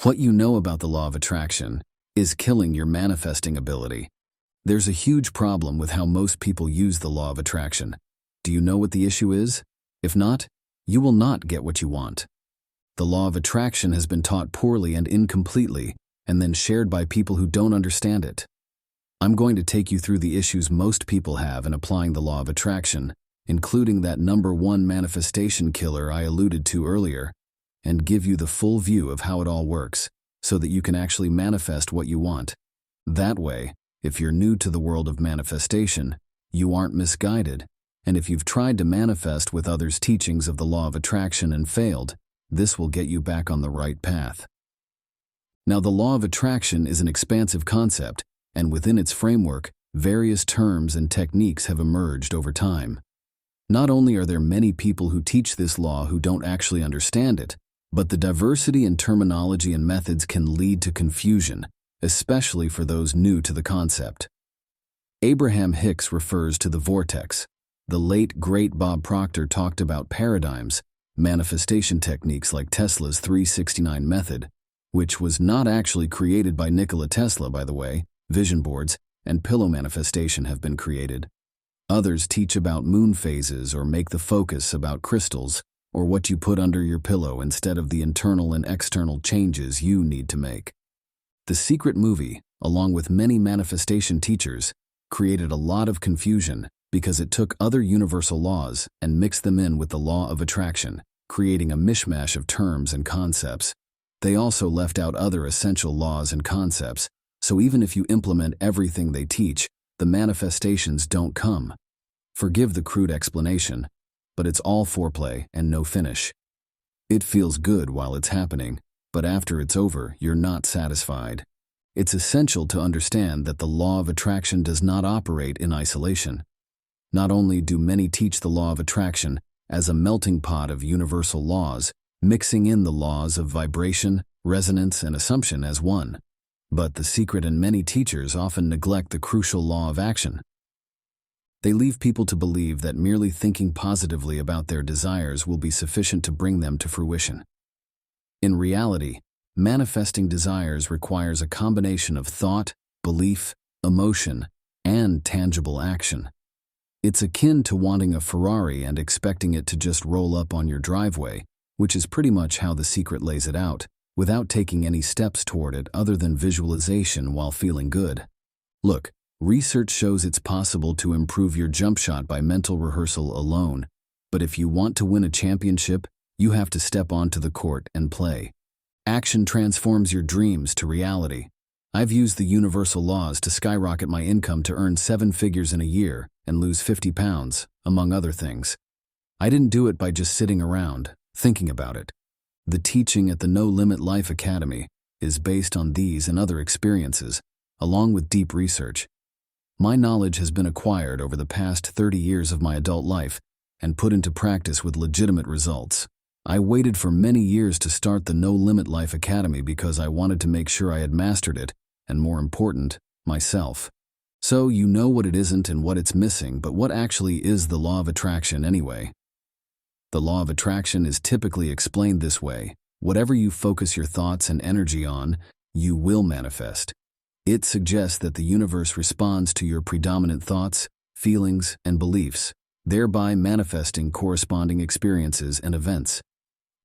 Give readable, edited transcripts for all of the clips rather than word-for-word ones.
What you know about the law of attraction is killing your manifesting ability. There's a huge problem with how most people use the law of attraction. Do you know what the issue is? If not, you will not get what you want. The law of attraction has been taught poorly and incompletely, and then shared by people who don't understand it. I'm going to take you through the issues most people have in applying the law of attraction, including that #1 manifestation killer I alluded to earlier, and give you the full view of how it all works, so that you can actually manifest what you want. That way, if you're new to the world of manifestation, you aren't misguided, and if you've tried to manifest with others' teachings of the law of attraction and failed, this will get you back on the right path. Now, the law of attraction is an expansive concept, and within its framework, various terms and techniques have emerged over time. Not only are there many people who teach this law who don't actually understand it, but the diversity in terminology and methods can lead to confusion, especially for those new to the concept. Abraham Hicks refers to the vortex. The late, great Bob Proctor talked about paradigms, manifestation techniques like Tesla's 369 method, which was not actually created by Nikola Tesla, by the way. Vision boards and pillow manifestation have been created. Others teach about moon phases or make the focus about crystals or what you put under your pillow instead of the internal and external changes you need to make. The Secret movie, along with many manifestation teachers, created a lot of confusion because it took other universal laws and mixed them in with the law of attraction, creating a mishmash of terms and concepts. They also left out other essential laws and concepts, so even if you implement everything they teach, the manifestations don't come. Forgive the crude explanation, but it's all foreplay and no finish. It feels good while it's happening, but after it's over, you're not satisfied. It's essential to understand that the law of attraction does not operate in isolation. Not only do many teach the law of attraction as a melting pot of universal laws, mixing in the laws of vibration, resonance, and assumption as one, but the secret and many teachers often neglect the crucial law of action. They leave people to believe that merely thinking positively about their desires will be sufficient to bring them to fruition. In reality, manifesting desires requires a combination of thought, belief, emotion, and tangible action. It's akin to wanting a Ferrari and expecting it to just roll up on your driveway, which is pretty much how The Secret lays it out, without taking any steps toward it other than visualization while feeling good. Look, research shows it's possible to improve your jump shot by mental rehearsal alone, but if you want to win a championship, you have to step onto the court and play. Action transforms your dreams to reality. I've used the universal laws to skyrocket my income to earn 7 figures in a year and lose 50 pounds, among other things. I didn't do it by just sitting around, thinking about it. The teaching at the No Limit Life Academy is based on these and other experiences, along with deep research. My knowledge has been acquired over the past 30 years of my adult life and put into practice with legitimate results. I waited for many years to start the No Limit Life Academy because I wanted to make sure I had mastered it, and more important, myself. So you know what it isn't and what it's missing, but what actually is the law of attraction anyway? The law of attraction is typically explained this way: whatever you focus your thoughts and energy on, you will manifest. It suggests that the universe responds to your predominant thoughts, feelings, and beliefs, thereby manifesting corresponding experiences and events.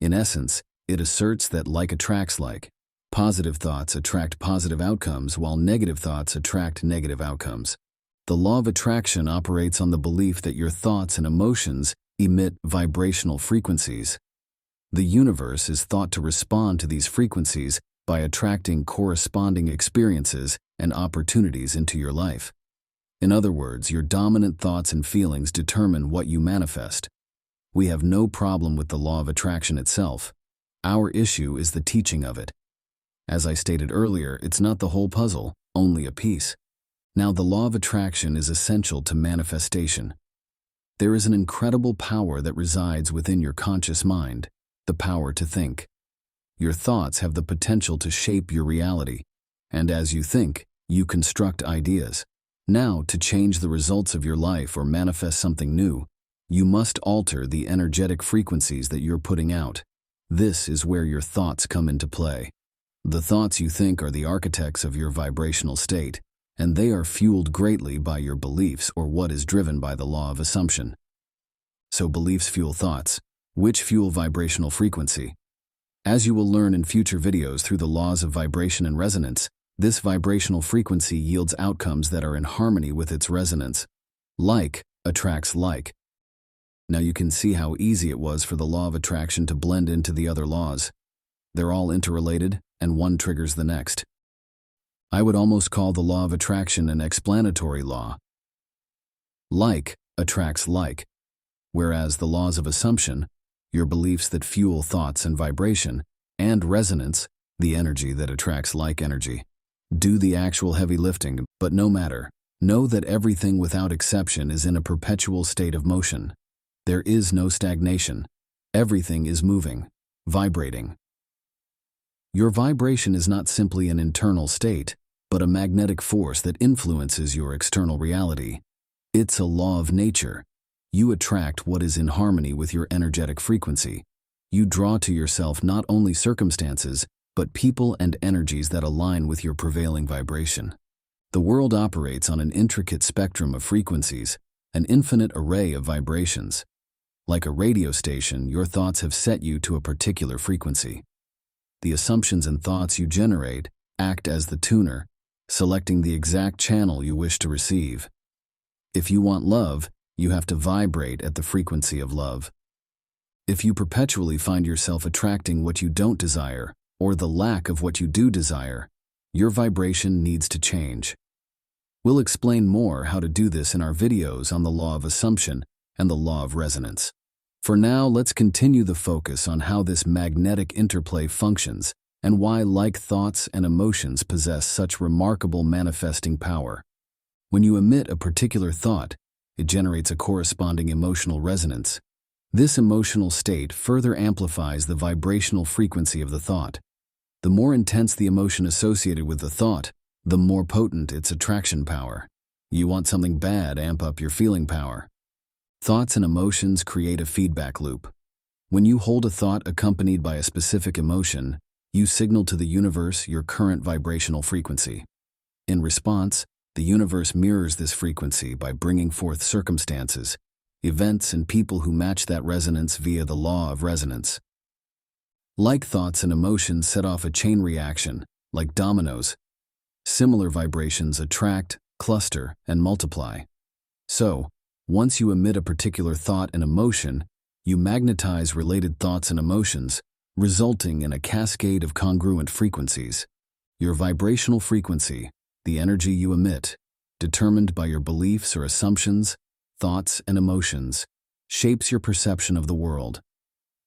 In essence, it asserts that like attracts like. Positive thoughts attract positive outcomes, while negative thoughts attract negative outcomes. The law of attraction operates on the belief that your thoughts and emotions emit vibrational frequencies. The universe is thought to respond to these frequencies by attracting corresponding experiences and opportunities into your life. In other words, your dominant thoughts and feelings determine what you manifest. We have no problem with the law of attraction itself. Our issue is the teaching of it. As I stated earlier, it's not the whole puzzle, only a piece. Now, the law of attraction is essential to manifestation. There is an incredible power that resides within your conscious mind, the power to think. Your thoughts have the potential to shape your reality, and as you think, you construct ideas. Now, to change the results of your life or manifest something new, you must alter the energetic frequencies that you're putting out. This is where your thoughts come into play. The thoughts you think are the architects of your vibrational state, and they are fueled greatly by your beliefs or what is driven by the law of assumption. So beliefs fuel thoughts, which fuel vibrational frequency. As you will learn in future videos through the laws of vibration and resonance, this vibrational frequency yields outcomes that are in harmony with its resonance. Like attracts like. Now you can see how easy it was for the law of attraction to blend into the other laws. They're all interrelated, and one triggers the next. I would almost call the law of attraction an explanatory law. Like attracts like, whereas the laws of assumption, your beliefs that fuel thoughts and vibration, and resonance, the energy that attracts like energy, do the actual heavy lifting. But no matter, know that everything without exception is in a perpetual state of motion. There is no stagnation. Everything is moving, vibrating. Your vibration is not simply an internal state, but a magnetic force that influences your external reality. It's a law of nature. You attract what is in harmony with your energetic frequency. You draw to yourself not only circumstances, but people and energies that align with your prevailing vibration. The world operates on an intricate spectrum of frequencies, an infinite array of vibrations. Like a radio station, your thoughts have set you to a particular frequency. The assumptions and thoughts you generate act as the tuner, selecting the exact channel you wish to receive. If you want love, you have to vibrate at the frequency of love. If you perpetually find yourself attracting what you don't desire, or the lack of what you do desire, your vibration needs to change. We'll explain more how to do this in our videos on the law of assumption and the law of resonance. For now, let's continue the focus on how this magnetic interplay functions and why like thoughts and emotions possess such remarkable manifesting power. When you emit a particular thought, it generates a corresponding emotional resonance. This emotional state further amplifies the vibrational frequency of the thought. The more intense the emotion associated with the thought, the more potent its attraction power. You want something bad, amp up your feeling power. Thoughts and emotions create a feedback loop. When you hold a thought accompanied by a specific emotion, you signal to the universe your current vibrational frequency. In response, the universe mirrors this frequency by bringing forth circumstances, events, and people who match that resonance via the law of resonance. Like thoughts and emotions set off a chain reaction, like dominoes. Similar vibrations attract, cluster, and multiply. So, once you emit a particular thought and emotion, you magnetize related thoughts and emotions, resulting in a cascade of congruent frequencies. Your vibrational frequency, the energy you emit, determined by your beliefs or assumptions, thoughts and emotions, shapes your perception of the world.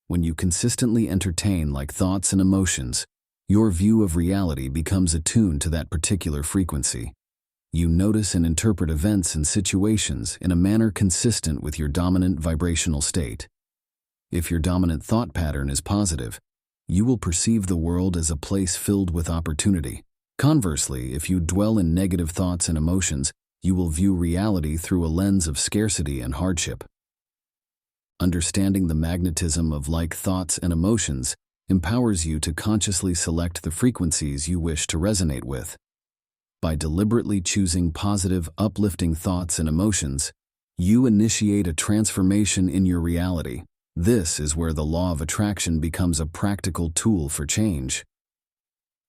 When you consistently entertain like thoughts and emotions, your view of reality becomes attuned to that particular frequency. You notice and interpret events and situations in a manner consistent with your dominant vibrational state. If your dominant thought pattern is positive, you will perceive the world as a place filled with opportunity. Conversely, if you dwell in negative thoughts and emotions, you will view reality through a lens of scarcity and hardship. Understanding the magnetism of like thoughts and emotions empowers you to consciously select the frequencies you wish to resonate with. By deliberately choosing positive, uplifting thoughts and emotions, you initiate a transformation in your reality. This is where the law of attraction becomes a practical tool for change.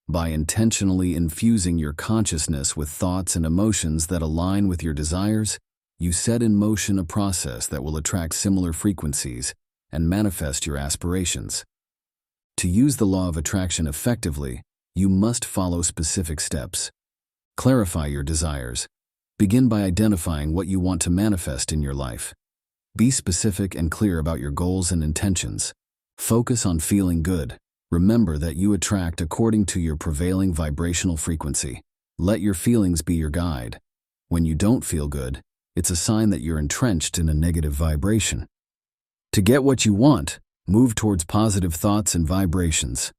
By intentionally infusing your consciousness with thoughts and emotions that align with your desires, you set in motion a process that will attract similar frequencies and manifest your aspirations. To use the law of attraction effectively, you must follow specific steps. Clarify your desires. Begin by identifying what you want to manifest in your life. Be specific and clear about your goals and intentions. Focus on feeling good. Remember that you attract according to your prevailing vibrational frequency. Let your feelings be your guide. When you don't feel good, it's a sign that you're entrenched in a negative vibration. To get what you want, move towards positive thoughts and vibrations.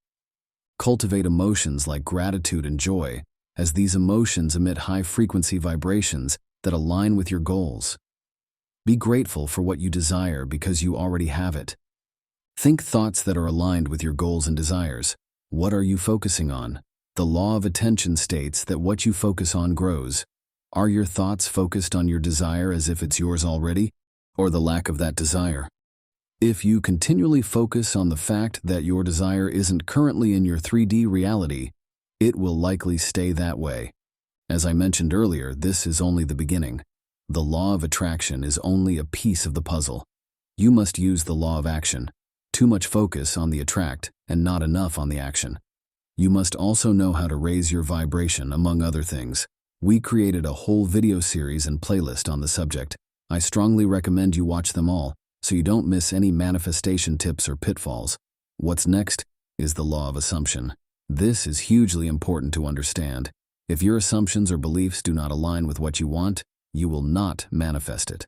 Cultivate emotions like gratitude and joy, as these emotions emit high-frequency vibrations that align with your goals. Be grateful for what you desire because you already have it. Think thoughts that are aligned with your goals and desires. What are you focusing on? The law of attention states that what you focus on grows. Are your thoughts focused on your desire as if it's yours already, or the lack of that desire? If you continually focus on the fact that your desire isn't currently in your 3D reality, it will likely stay that way. As I mentioned earlier, this is only the beginning. The law of attraction is only a piece of the puzzle. You must use the law of action. Too much focus on the attract and not enough on the action. You must also know how to raise your vibration, among other things. We created a whole video series and playlist on the subject. I strongly recommend you watch them all, so you don't miss any manifestation tips or pitfalls. What's next is the law of assumption. This is hugely important to understand. If your assumptions or beliefs do not align with what you want, you will not manifest it.